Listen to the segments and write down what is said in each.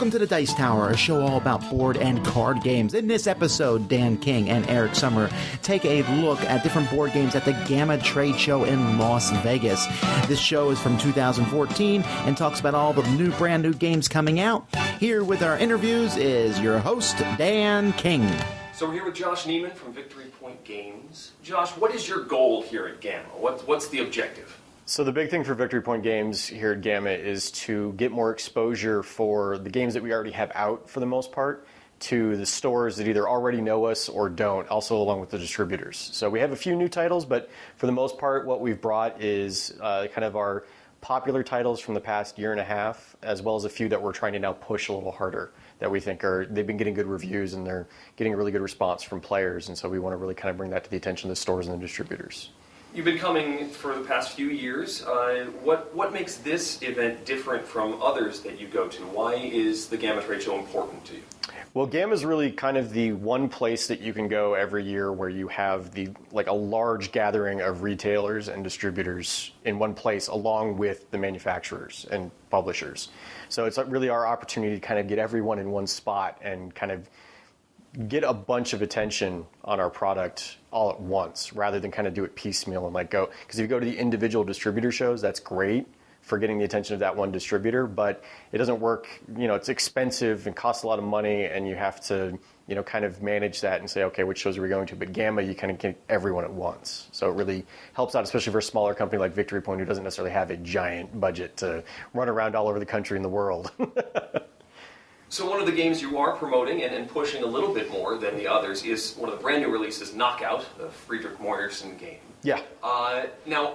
Welcome to the Dice Tower, a show all about board and card games. In this episode, Dan King and Eric Sommer take a look at different board games at the GAMA Trade Show in Las Vegas. This show is from 2014 and talks about all the brand new games coming out. Here with our interviews is your host, Dan King. So we're here with Josh Neiman from Victory Point Games. Josh, what is your goal here at GAMA? What's the objective? So the big thing for Victory Point Games here at GAMA is to get more exposure for the games that we already have out, for the most part, to the stores that either already know us or don't, also along with the distributors. So we have a few new titles, but for the most part, what we've brought is kind of our popular titles from the past year and a half, as well as a few that we're trying to now push a little harder, that we think they've been getting good reviews and they're getting a really good response from players, and so we want to really kind of bring that to the attention of the stores and the distributors. You've been coming for the past few years. What makes this event different from others that you go to? Why is the GAMA Trade Show important to you? Well, GAMA is really kind of the one place that you can go every year where you have a large gathering of retailers and distributors in one place, along with the manufacturers and publishers. So it's really our opportunity to kind of get everyone in one spot and kind of get a bunch of attention on our product all at once, rather than kind of do it piecemeal and go. Because if you go to the individual distributor shows, that's great for getting the attention of that one distributor, but it doesn't work. It's expensive and costs a lot of money, and you have to kind of manage that and say, okay, which shows are we going to? But GAMA, you kind of get everyone at once. So it really helps out, especially for a smaller company like Victory Point, who doesn't necessarily have a giant budget to run around all over the country and the world. So one of the games you are promoting and pushing a little bit more than the others is one of the brand new releases, Knockout, the Friedrich Mortensen game. Yeah. Now,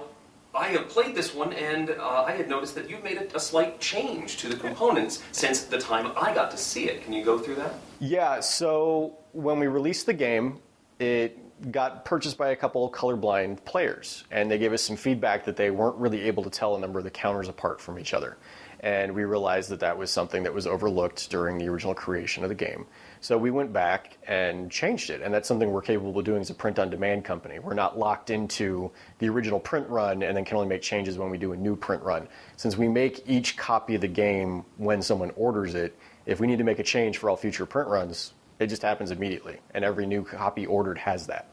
I have played this one, and I had noticed that you've made a slight change to the components since the time I got to see it. Can you go through that? Yeah, so when we released the game, it got purchased by a couple of colorblind players, and they gave us some feedback that they weren't really able to tell a number of the counters apart from each other. And we realized that that was something that was overlooked during the original creation of the game. So we went back and changed it, and that's something we're capable of doing as a print-on-demand company. We're not locked into the original print run and then can only make changes when we do a new print run. Since we make each copy of the game when someone orders it, if we need to make a change for all future print runs, it just happens immediately, and every new copy ordered has that.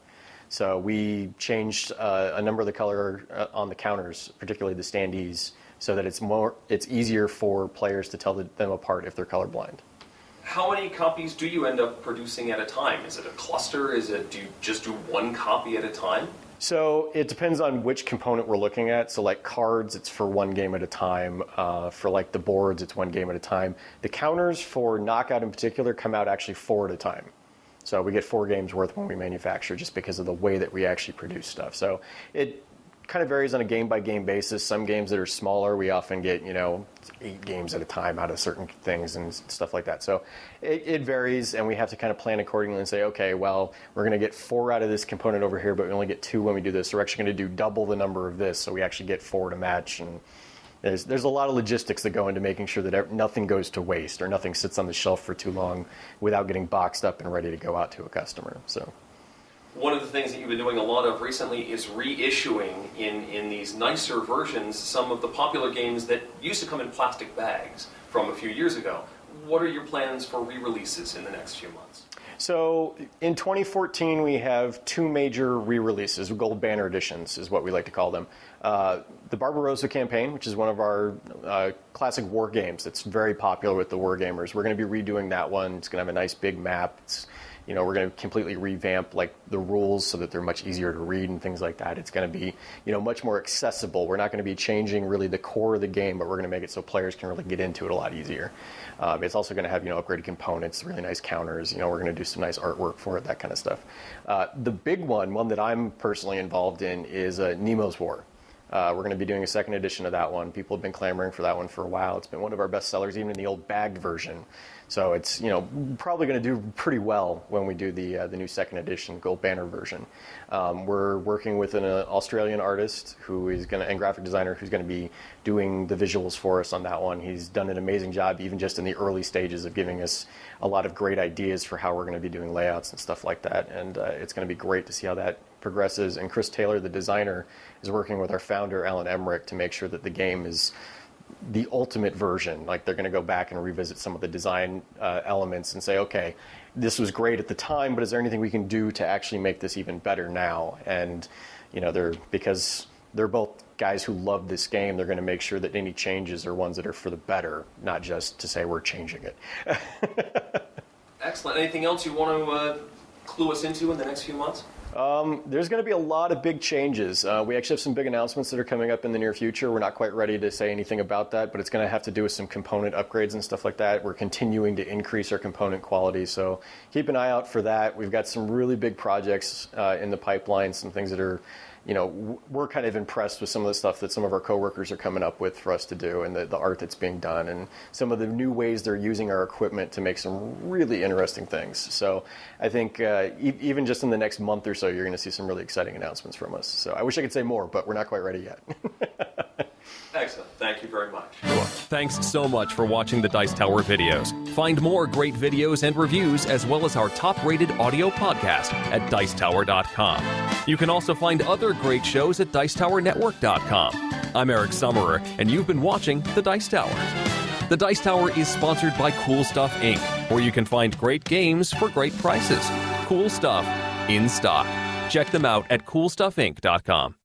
So we changed a number of the color on the counters, particularly the standees, so that it's easier for players to tell them apart if they're colorblind. How many copies do you end up producing at a time? Is it a cluster? Do you just do one copy at a time? So it depends on which component we're looking at. So like cards, it's for one game at a time. For like the boards, it's one game at a time. The counters for Knockout in particular come out actually 4 at a time. So we get 4 games worth when we manufacture, just because of the way that we actually produce stuff. So it kind of varies on a game-by-game basis. Some games that are smaller, we often get 8 games at a time out of certain things and stuff like that. So it varies, and we have to kind of plan accordingly and say, okay, well, we're going to get 4 out of this component over here, but we only get 2 when we do this. So we're actually going to do double the number of this, so we actually get 4 to match. And there's a lot of logistics that go into making sure that nothing goes to waste or nothing sits on the shelf for too long without getting boxed up and ready to go out to a customer. So. One of the things that you've been doing a lot of recently is reissuing in these nicer versions some of the popular games that used to come in plastic bags from a few years ago. What are your plans for re-releases in the next few months? So in 2014, we have 2 major re-releases, gold banner editions is what we like to call them. The Barbarossa campaign, which is one of our classic war games that's very popular with the war gamers. We're going to be redoing that one. It's going to have a nice big map. We're going to completely revamp the rules so that they're much easier to read and things like that. It's going to be much more accessible. We're not going to be changing really the core of the game, but we're going to make it so players can really get into it a lot easier. It's also going to have upgraded components, really nice counters. We're going to do some nice artwork for it, that kind of stuff. The big one that I'm personally involved in, is Nemo's War. We're going to be doing a 2nd edition of that one. People have been clamoring for that one for a while. It's been one of our best sellers, even in the old bagged version. So it's probably going to do pretty well when we do the new 2nd edition gold banner version. We're working with an Australian artist and graphic designer who's going to be doing the visuals for us on that one. He's done an amazing job, even just in the early stages, of giving us a lot of great ideas for how we're going to be doing layouts and stuff like that. And it's going to be great to see how that progresses. And Chris Taylor, the designer, is working with our founder, Alan Emmerich, to make sure that the game is the ultimate version. Like they're going to go back and revisit some of the design elements and say, okay, this was great at the time, but is there anything we can do to actually make this even better now? And because they're both guys who love this game, they're going to make sure that any changes are ones that are for the better, not just to say we're changing it. Excellent. Anything else you want to clue us into in the next few months? There's going to be a lot of big changes. We actually have some big announcements that are coming up in the near future. We're not quite ready to say anything about that, but it's going to have to do with some component upgrades and stuff like that. We're continuing to increase our component quality, so keep an eye out for that. We've got some really big projects in the pipeline, some things that are, we're kind of impressed with some of the stuff that some of our coworkers are coming up with for us to do, and the art that's being done, and some of the new ways they're using our equipment to make some really interesting things. So I think even just in the next month or so, you're going to see some really exciting announcements from us. So I wish I could say more, but we're not quite ready yet. Excellent. Thank you very much. Thanks so much for watching the Dice Tower videos. Find more great videos and reviews, as well as our top-rated audio podcast at Dicetower.com. You can also find other great shows at Dicetowernetwork.com. I'm Eric Summerer, and you've been watching The Dice Tower. The Dice Tower is sponsored by Cool Stuff Inc., where you can find great games for great prices. Cool stuff in stock. Check them out at CoolStuffInc.com.